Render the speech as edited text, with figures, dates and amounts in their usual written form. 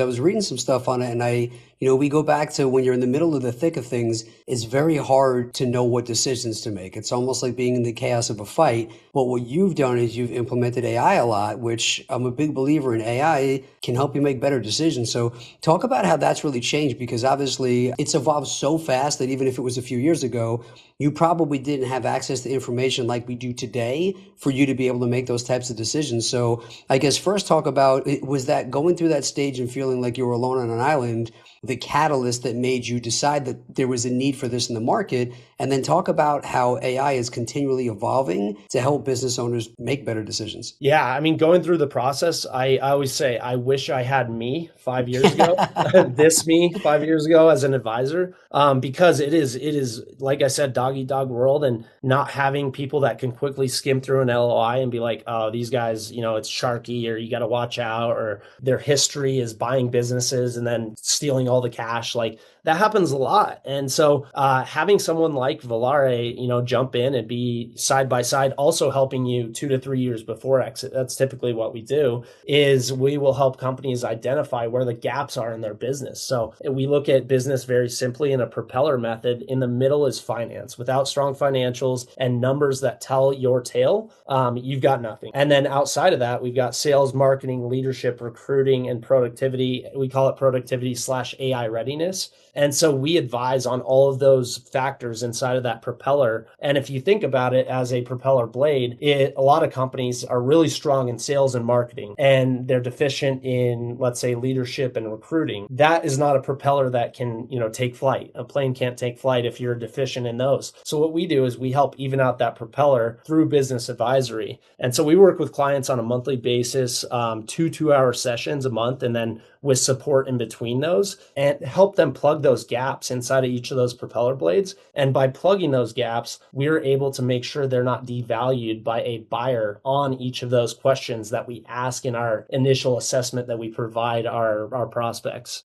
I was reading some stuff on it, and we go back to when you're in the middle of the thick of things, it's very hard to know what decisions to make. It's almost like being in the chaos of a fight. But what you've done is you've implemented AI a lot, which I'm a big believer in. AI can help you make better decisions. So talk about how that's really changed, because obviously it's evolved so fast that even if it was a few years ago, you probably didn't have access to information like we do today for you to be able to make those types of decisions. So I guess first talk about, was that going through that stage and feeling like you were alone on an island, the catalyst that made you decide that there was a need for this in the market? And then talk about how AI is continually evolving to help business owners make better decisions. Yeah, I mean, going through the process, I always say, I wish I had me 5 years ago, this me 5 years ago as an advisor, because it is, like I said, dog eat dog world, and not having people that can quickly skim through an LOI and be like, oh, these guys, it's sharky, or you got to watch out, or their history is buying businesses and then stealing all the cash. Like, that happens a lot. And so having someone like Volare, jump in and be side by side, also helping you 2 to 3 years before exit. That's typically what we do, is we will help companies identify where the gaps are in their business. So we look at business very simply in a propeller method. In the middle is finance. Without strong financials and numbers that tell your tale, you've got nothing. And then outside of that, we've got sales, marketing, leadership, recruiting, and productivity. We call it productivity/AI readiness. And so we advise on all of those factors inside of that propeller. And if you think about it as a propeller blade, a lot of companies are really strong in sales and marketing, and they're deficient in, let's say, leadership and recruiting. That is not a propeller that can, take flight. A plane can't take flight if you're deficient in those. So what we do is we help even out that propeller through business advisory. And so we work with clients on a monthly basis, 2 2-hour sessions a month, and then with support in between those, and help them plug those gaps inside of each of those propeller blades. And by plugging those gaps, we're able to make sure they're not devalued by a buyer on each of those questions that we ask in our initial assessment that we provide our prospects.